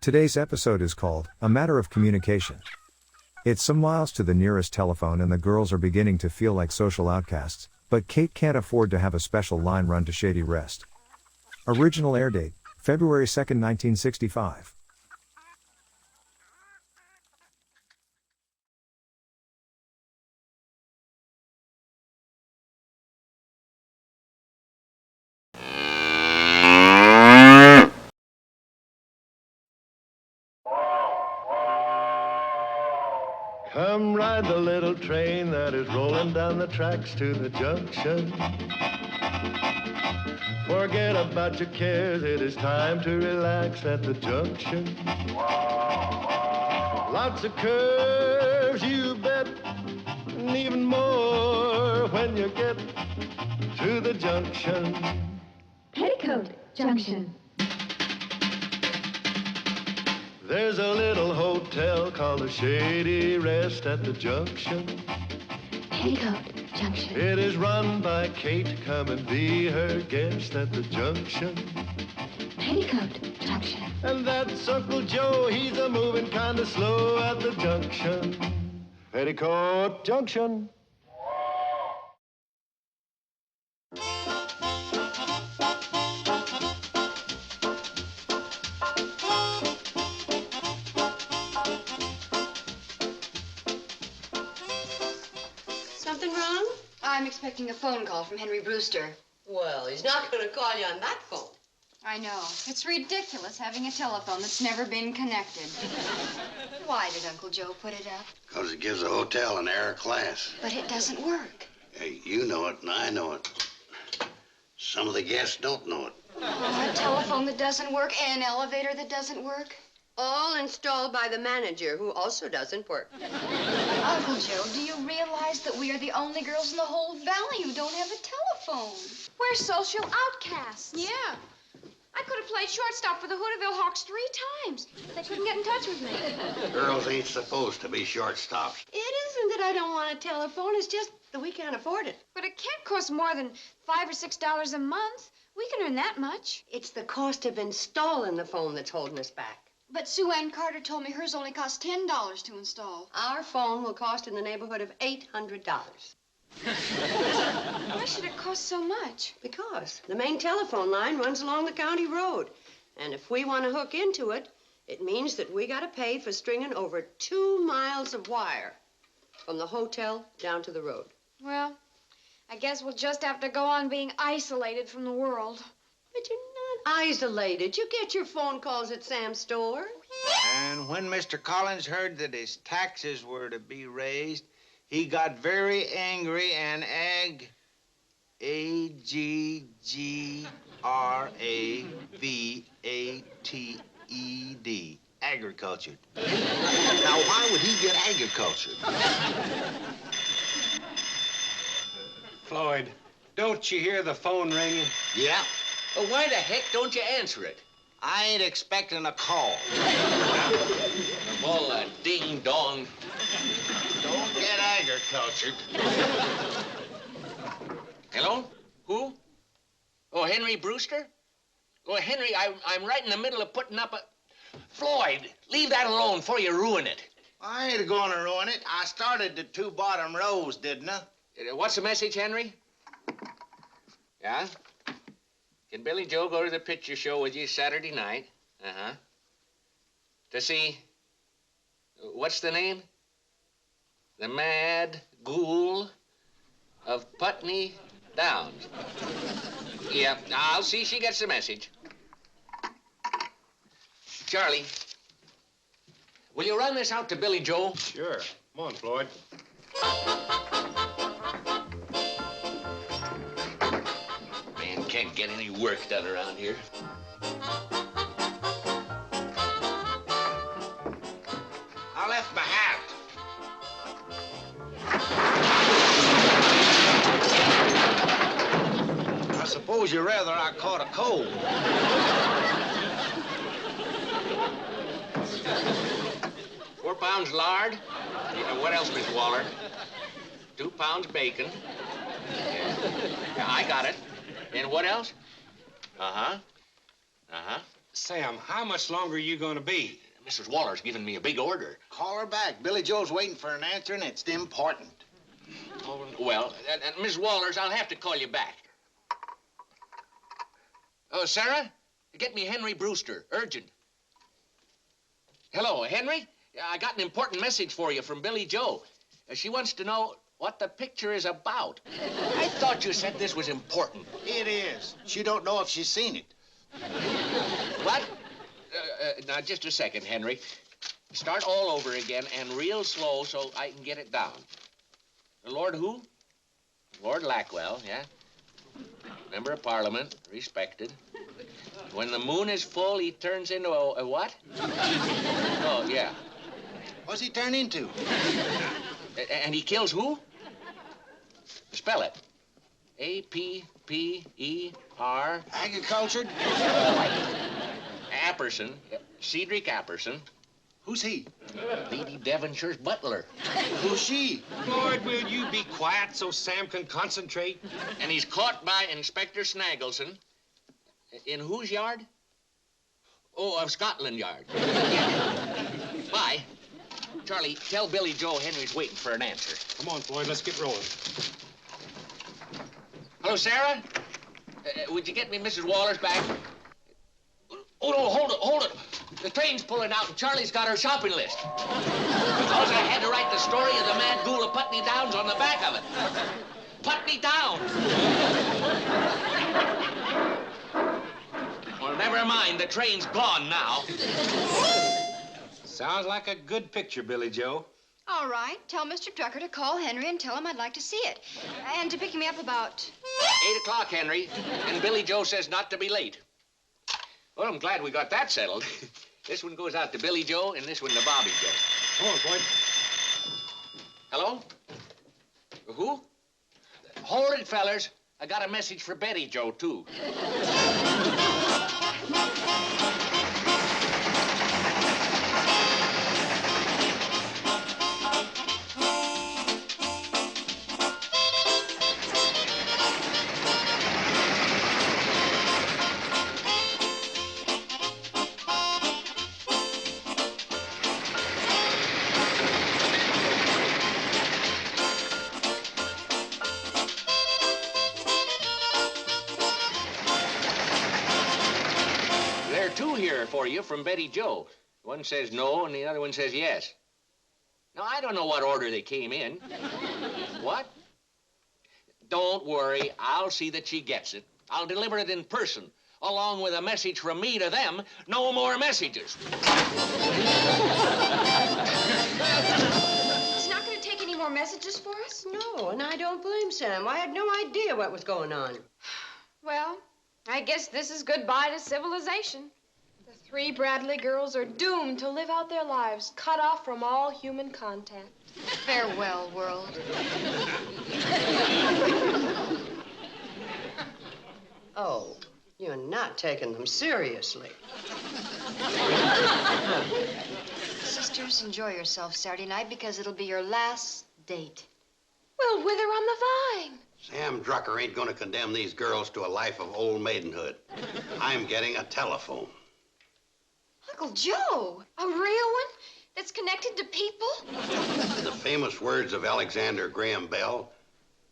Today's episode is called A Matter of Communication. It's some miles to the nearest telephone and the girls are beginning to feel like social outcasts, but Kate can't afford to have a special line run to Shady Rest. Original air date, February 2nd, 1965. Come ride the little train that is rolling down the tracks to the junction. Forget about your cares, it is time to relax at the junction. Lots of curves, you bet, and even more when you get to the junction. Petticoat Junction. There's a little hotel called the Shady Rest at the junction. Petticoat Junction. It is run by Kate. Come and be her guest at the junction. Petticoat Junction. And that's Uncle Joe. He's a moving kind of slow at the junction. Petticoat Junction. Something wrong? I'm expecting a phone call from Henry Brewster. Well, he's not going to call you on that phone. I know. It's ridiculous having a telephone that's never been connected. Why did Uncle Joe put it up? Because it gives the hotel an air class. But it doesn't work. Hey, you know it and I know it. Some of the guests don't know it. Oh, a telephone that doesn't work and an elevator that doesn't work. All installed by the manager, who also doesn't work. Uncle Joe, do you realize that we are the only girls in the whole valley who don't have a telephone? We're social outcasts. Yeah. I could have played shortstop for the Hooterville Hawks 3 times. They couldn't get in touch with me. Girls ain't supposed to be shortstops. It isn't that I don't want a telephone. It's just that we can't afford it. But it can't cost more than $5 or $6 a month. We can earn that much. It's the cost of installing the phone that's holding us back. But Sue Ann Carter told me hers only cost $10 to install. Our phone will cost in the neighborhood of $800. Why should it cost so much? Because the main telephone line runs along the county road. And if we want to hook into it, it means that we got to pay for stringing over 2 miles of wire from the hotel down to the road. Well, I guess we'll just have to go on being isolated from the world. But you're not isolated. You get your phone calls at Sam's store. And when Mr. Collins heard that his taxes were to be raised, he got very angry and aggravated. Agricultured. Now, why would he get agricultured? Floyd, don't you hear the phone ringing? Yeah, Well, why the heck don't you answer it? I ain't expecting a call. Of all that ding-dong. Don't get agricultured. Hello? Who? Oh, Henry Brewster? Oh, Henry, I'm right in the middle of putting up a... Floyd, leave that alone before you ruin it. I ain't gonna ruin it. I started the 2 bottom rows, didn't I? What's the message, Henry? Yeah? Can Billy Joe go to the picture show with you Saturday night? Uh-huh. To see... What's the name? The Mad Ghoul of Putney Downs. Yeah, I'll see she gets the message. Charlie, will you run this out to Billy Joe? Sure. Come on, Floyd. Man can't get any work done around here. I left my hat. I suppose you'd rather I caught a cold. 4 pounds lard. Yeah, what else, Miss Waller? 2 pounds bacon. Yeah, I got it. And what else? Uh-huh. Uh-huh. Sam, how much longer are you going to be? Mrs. Waller's giving me a big order. Call her back. Billy Joe's waiting for an answer, and it's important. Oh, well, Miss Waller's, I'll have to call you back. Oh, Sarah, get me Henry Brewster, urgent. Hello, Henry? I got an important message for you from Billy Joe. She wants to know what the picture is about. I thought you said this was important. It is. She don't know if she's seen it. What? Now, just a second, Henry. Start all over again and real slow so I can get it down. Lord who? Lord Lackwell, yeah. Member of Parliament, respected. When the moon is full, he turns into a what? Oh, yeah. What's he turn into? And he kills who? Spell it. A-P-P-E-R. Agricultured? Apperson. Cedric Apperson. Who's he? Lady Devonshire's butler. Who's she? Lord, will you be quiet so Sam can concentrate? And he's caught by Inspector Snaggleson. In whose yard? Oh, of Scotland Yard. Bye. Charlie, tell Billy Joe Henry's waiting for an answer. Come on, Floyd, let's get rolling. Hello, Sarah? Would you get me Mrs. Waller's back? Oh, no, hold it. The train's pulling out and Charlie's got her shopping list. Because I had to write the story of the mad ghoul of Putney Downs on the back of it. Putney Downs. Well, never mind. The train's gone now. Sounds like a good picture, Billy Joe. All right. Tell Mr. Drucker to call Henry and tell him I'd like to see it. And to pick me up about... 8 o'clock, Henry. And Billy Joe says not to be late. Well, I'm glad we got that settled. This one goes out to Billy Joe, and this one to Bobby Joe. Come on, Floyd. Hello? Who? Hold it, fellers. I got a message for Betty Joe, too. For you from Betty Joe. One says no, and the other one says yes. Now, I don't know what order they came in. What? Don't worry. I'll see that she gets it. I'll deliver it in person, along with a message from me to them. No more messages. He's not going to take any more messages for us? No, and I don't blame Sam. I had no idea what was going on. Well, I guess this is goodbye to civilization. The 3 Bradley girls are doomed to live out their lives, cut off from all human contact. Farewell, world. Oh, you're not taking them seriously. Sisters, enjoy yourself Saturday night because it'll be your last date. We'll wither on the vine. Sam Drucker ain't gonna condemn these girls to a life of old maidenhood. I'm getting a telephone. Uncle Joe, A real one that's connected to people? In the famous words of Alexander Graham Bell,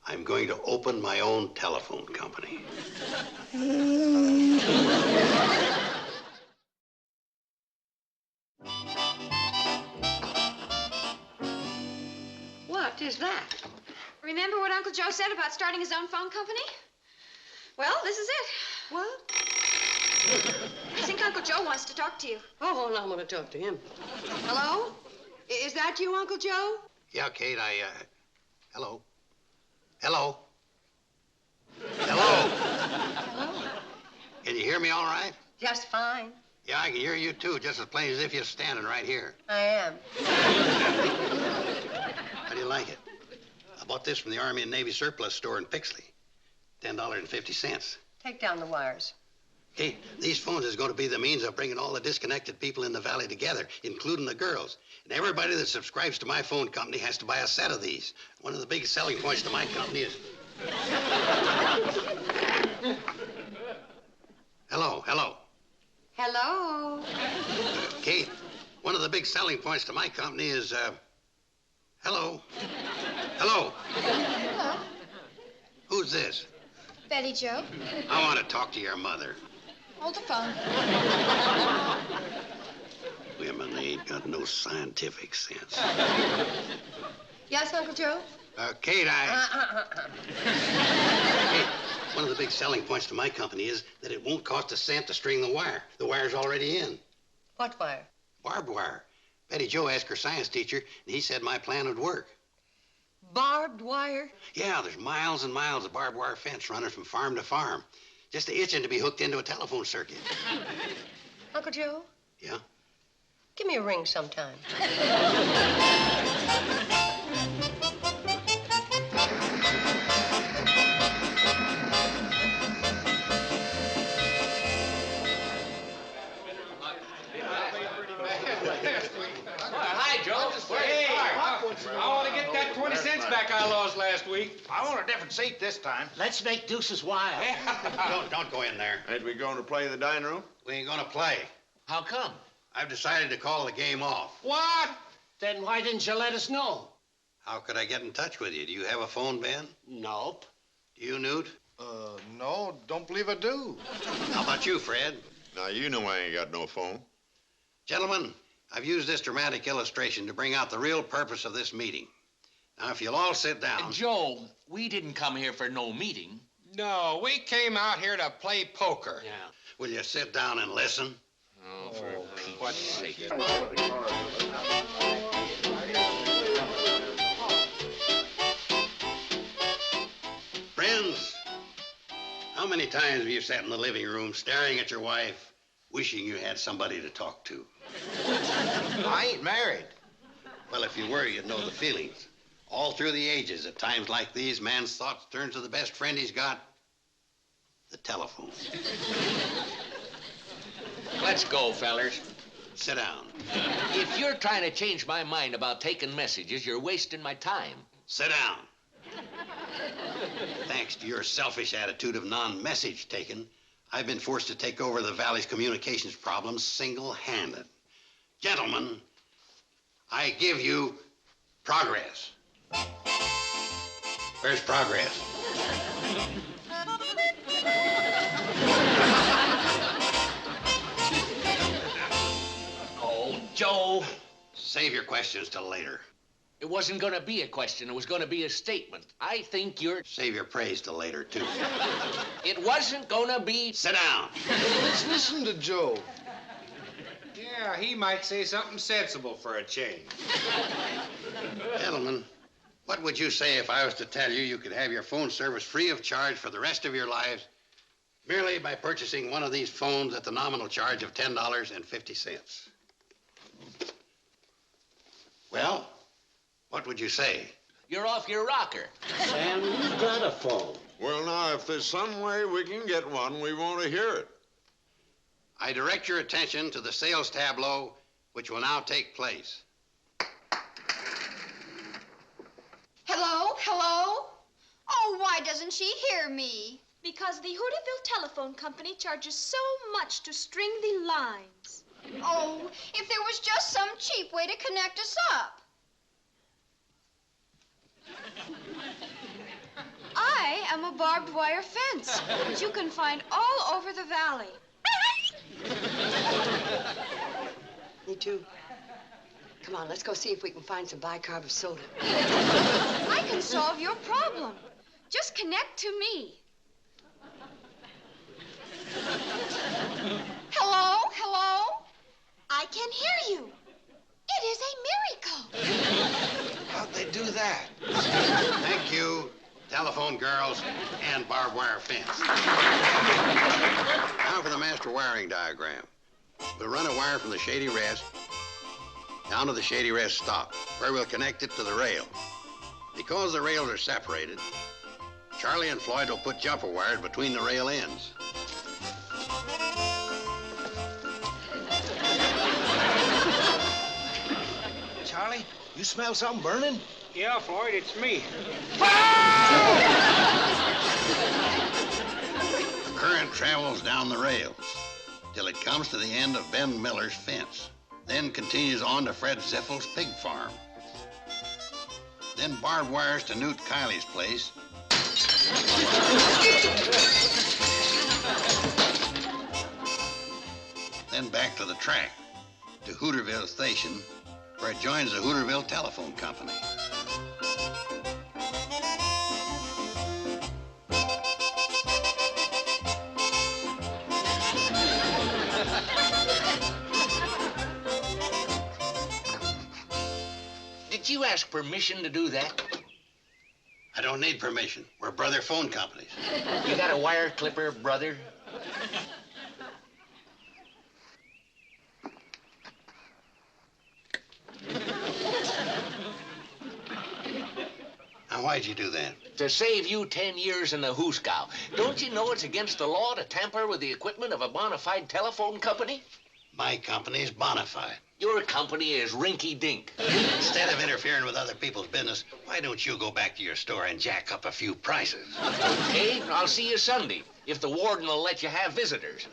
I'm going to open my own telephone company. What is that? Remember what Uncle Joe said about starting his own phone company? Well, this is it. What? I think Uncle Joe wants to talk to you. Oh, hold on, I want to talk to him. Hello? Is that you, Uncle Joe? Yeah, Kate, hello? Hello? Hello? Hello? Can you hear me all right? Just fine. Yeah, I can hear you, too, just as plain as if you're standing right here. I am. How do you like it? I bought this from the Army and Navy surplus store in Pixley. $10.50. Take down the wires. Hey, these phones is going to be the means of bringing all the disconnected people in the valley together, including the girls. And everybody that subscribes to my phone company has to buy a set of these. One of the biggest selling points to my company is... Hello. Hello. Kate, one of the big selling points to my company is, hello. Hello. Hello. Who's this? Betty Joe. I want to talk to your mother. Hold the phone. Women, they ain't got no scientific sense. Yes, Uncle Joe? Kate, Kate, one of the big selling points to my company is that it won't cost a cent to string the wire. The wire's already in. What wire? Barbed wire. Betty Joe asked her science teacher, and he said my plan would work. Barbed wire? Yeah, there's miles and miles of barbed wire fence running from farm to farm, just itching to be hooked into a telephone circuit. Uncle Joe? Yeah? Give me a ring sometime. Hi, Joe. Hey, I want to get that 20 cents back I lost last week. I want a different seat this time. Let's make deuces wild. Don't go in there. Ain't we going to play in the dining room? We ain't gonna play. How come? I've decided to call the game off. What? Then why didn't you let us know? How could I get in touch with you? Do you have a phone, Ben? Nope. Do you, Newt? No, don't believe I do. How about you, Fred? Now, you know I ain't got no phone. Gentlemen, I've used this dramatic illustration to bring out the real purpose of this meeting. Now, if you'll all sit down... Joe, we didn't come here for no meeting. No, we came out here to play poker. Yeah. Will you sit down and listen? Oh, for Pete's sake. Friends, how many times have you sat in the living room staring at your wife, wishing you had somebody to talk to? I ain't married. Well, if you were, you'd know the feelings. All through the ages, at times like these, man's thoughts turn to the best friend he's got, the telephone. Let's go, fellers. Sit down. If you're trying to change my mind about taking messages, you're wasting my time. Sit down. Thanks to your selfish attitude of non-message taking, I've been forced to take over the Valley's communications problems single-handed. Gentlemen, I give you progress. Where's progress? Oh, Joe. Save your questions till later. It wasn't going to be a question. It was going to be a statement. I think you're... Save your praise till later, too. It wasn't going to be... Sit down. Let's listen to Joe. Yeah, he might say something sensible for a change. Gentlemen, what would you say if I was to tell you you could have your phone service free of charge for the rest of your lives merely by purchasing one of these phones at the nominal charge of $10.50? Well, what would you say? You're off your rocker. Sam, you've got a phone. Well, now, if there's some way we can get one, we want to hear it. I direct your attention to the sales tableau, which will now take place. Hello? Hello? Oh, why doesn't she hear me? Because the Hooterville Telephone Company charges so much to string the lines. Oh, if there was just some cheap way to connect us up. I am a barbed wire fence that you can find all over the valley. Me too. Come on, let's go see if we can find some bicarb of soda. I can solve your problem. Just connect to me. Hello? Hello? I can hear you. It is a miracle. How'd they do that? Thank you, telephone girls and barbed wire fence. Now for the master wiring diagram. We'll run a wire from the Shady Rest down to the Shady Rest stop, where we'll connect it to the rail. Because the rails are separated, Charlie and Floyd will put jumper wires between the rail ends. Charlie, you smell something burning? Yeah, Floyd, it's me. The current travels down the rails. till it comes to the end of Ben Miller's fence. Then continues on to Fred Ziffel's pig farm. Then barbed wires to Newt Kiley's place. Then back to the track, to Hooterville Station, where it joins the Hooterville Telephone Company. Did you ask permission to do that? I don't need permission. We're brother phone companies. You got a wire clipper, brother? Now, why'd you do that? To save you 10 years in the hooskow. Don't you know it's against the law to tamper with the equipment of a bona fide telephone company? My company's bona fide. Your company is rinky-dink. Instead of interfering with other people's business, why don't you go back to your store and jack up a few prices? Okay, I'll see you Sunday, if the warden will let you have visitors.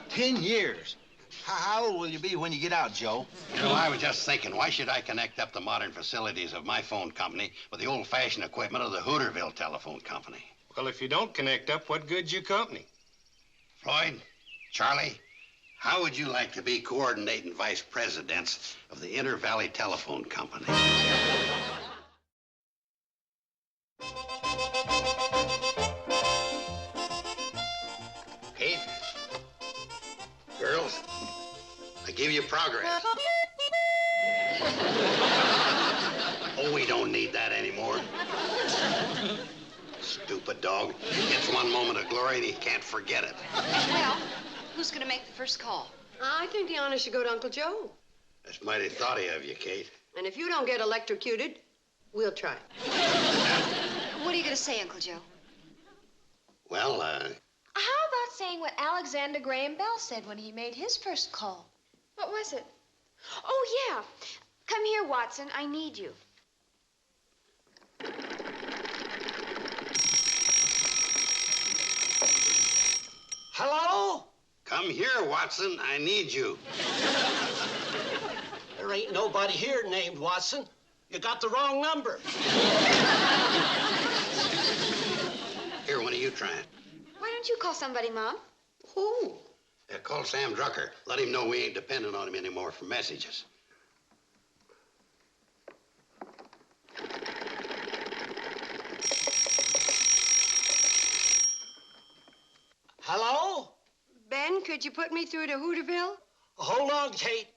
10 years. How old will you be when you get out, Joe? You know, I was just thinking, why should I connect up the modern facilities of my phone company with the old-fashioned equipment of the Hooterville Telephone Company? Well, if you don't connect up, what good's your company? Floyd, Charlie, how would you like to be coordinating vice presidents of the Inter Valley Telephone Company? Kate? Girls, I give you progress. Oh, we don't need that anymore. Stupid dog. He gets one moment of glory and he can't forget it. Well, who's going to make the first call? I think the honor should go to Uncle Joe. That's mighty thoughty of you, Kate. And if you don't get electrocuted, we'll try. What are you going to say, Uncle Joe? Well, How about saying what Alexander Graham Bell said when he made his first call? What was it? Oh, yeah. Come here, Watson. I need you. Hello? come here, Watson. I need you. There ain't nobody here named Watson. You got the wrong number. Here, what are you trying? Why don't you call somebody, Mom? Who? Call Sam Drucker. Let him know we ain't dependent on him anymore for messages. Hello? Ben, could you put me through to Hooterville? Hold on, Kate.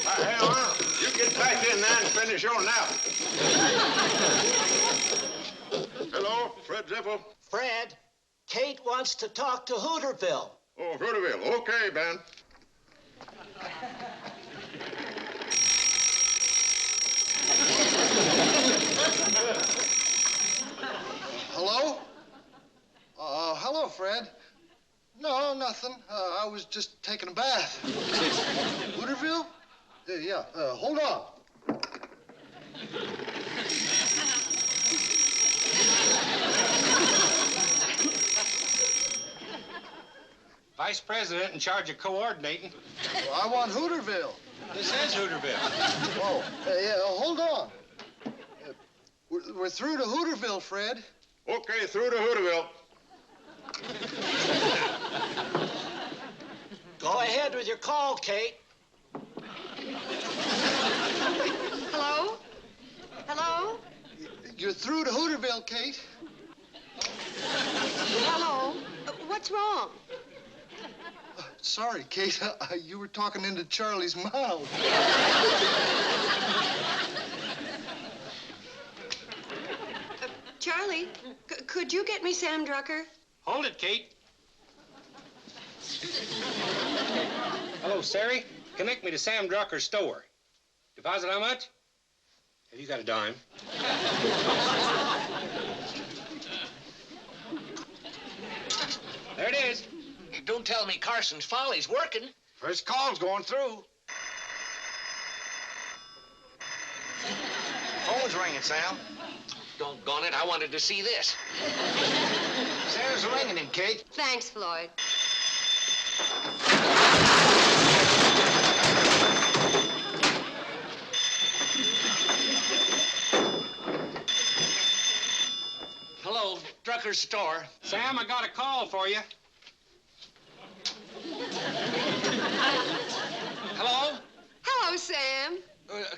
Hey, Arnold, you get back in there and finish your nap. Hello, Fred Ziffel. Fred, Kate wants to talk to Hooterville. Oh, Hooterville. Okay, Ben. Hello? Hello, Fred. No, nothing. I was just taking a bath. Hooterville? Yeah, hold on. Vice President in charge of coordinating. Well, I want Hooterville. This is Hooterville. Oh, yeah, hold on. We're through to Hooterville, Fred. Okay, through to Hooterville. Go ahead with your call, Kate. Hello? Hello? You're through to Hooterville, Kate. Hello? What's wrong? Sorry, Kate. You were talking into Charlie's mouth. Charlie, could you get me Sam Drucker? Hold it, Kate. Hello, Sari. Connect me to Sam Drucker's store. Deposit how much? Have you got a dime? There it is. Don't tell me Carson's Folly's working. First call's going through. Phone's ringing, Sam. Doggone it, I wanted to see this. Sarah's ringing him, Kate. Thanks, Floyd. Hello, Drucker's store. Sam, I got a call for you. Hello? Hello, Sam.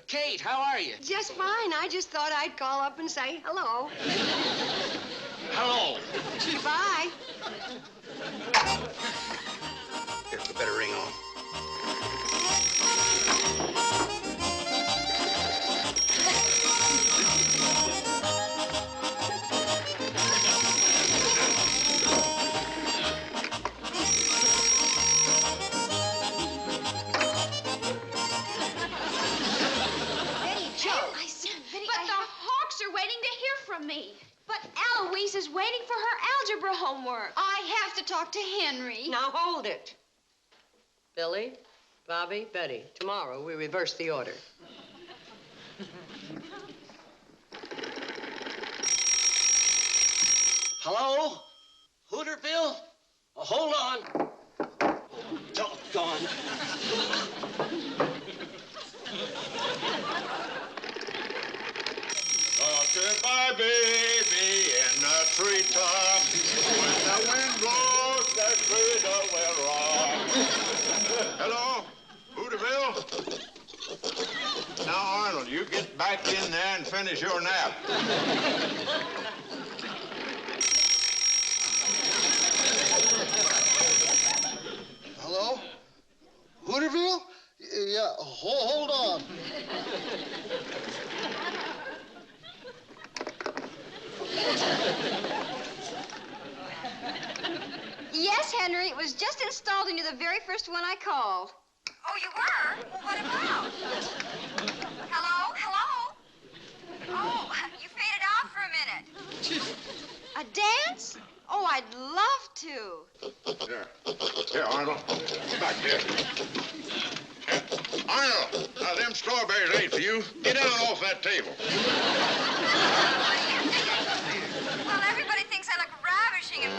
Kate, how are you? Just fine. I just thought I'd call up and say hello. Hello. Goodbye. Here, we better ring on. Me. But Eloise is waiting for her algebra homework. I have to talk to Henry. Now hold it. Billy, Bobby, Betty. Tomorrow we reverse the order. Hello? Hooterville? Hold on. Doggone. Goodbye, baby, in the treetop. When the wind blows, that cradle will rock. Hello, Hooterville? Now, Arnold, you get back in there and finish your nap. Hello? Hooterville? Yeah, hold on. Yes, Henry, it was just installed and you're the very first one I called. Oh, you were? Well, what about? Hello? Hello? Oh, you faded out for a minute. A dance? Oh, I'd love to. Here, Arnold. Back here. Arnold, now them strawberries ain't for you. Get down off that table. Well, everybody thinks I look ravishing and...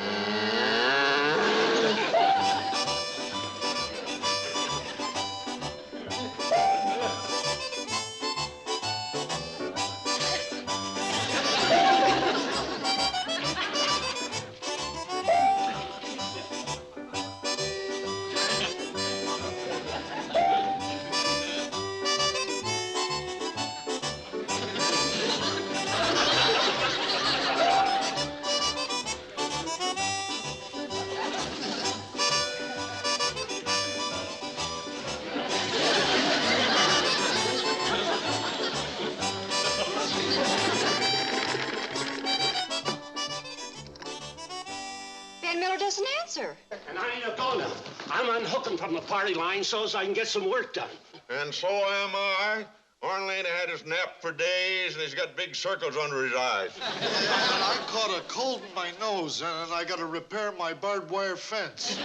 And I ain't a-gonna. I'm unhooking from the party line so's I can get some work done. And so am I. Arnold ain't had his nap for days, and he's got big circles under his eyes. And I caught a cold in my nose, and I got to repair my barbed wire fence.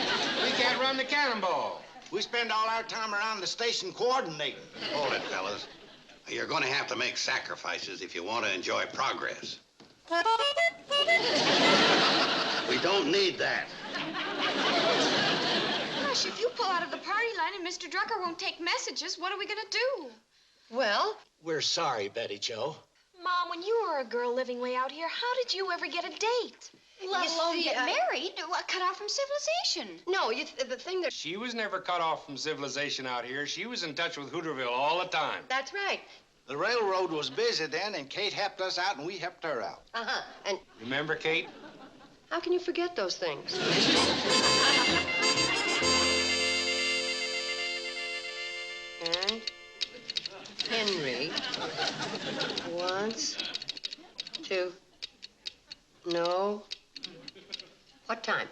We can't run the cannonball. We spend all our time around the station coordinating. Hold it, fellas. You're going to have to make sacrifices if you want to enjoy progress. We don't need that. Gosh, if you pull out of the party line and Mr. Drucker won't take messages, what are we gonna do? Well, We're sorry, Betty Jo. Mom, when you were a girl living way out here, how did you ever get a date? Let alone get married, cut off from civilization. No, the thing that... She was never cut off from civilization out here. She was in touch with Hooterville all the time. That's right. The railroad was busy then, and Kate helped us out, and we helped her out. Uh-huh. And Remember, Kate? how can you forget those things? And Henry wants to know what time?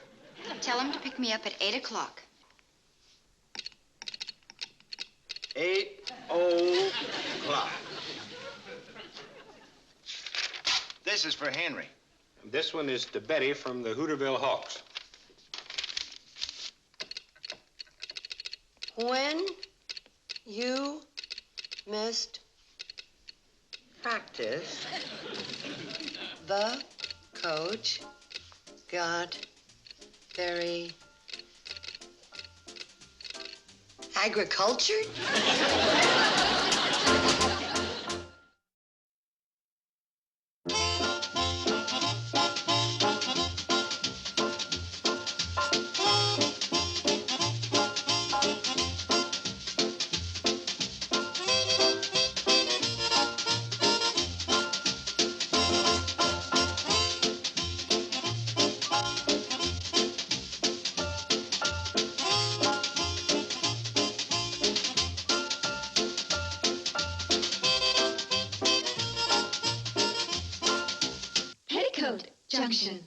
Tell him to pick me up at 8 o'clock. 8 o'clock. This is for Henry. This one is to Betty from the Hooterville Hawks. When you missed practice, the coach got very agricultured? Petticoat Junction.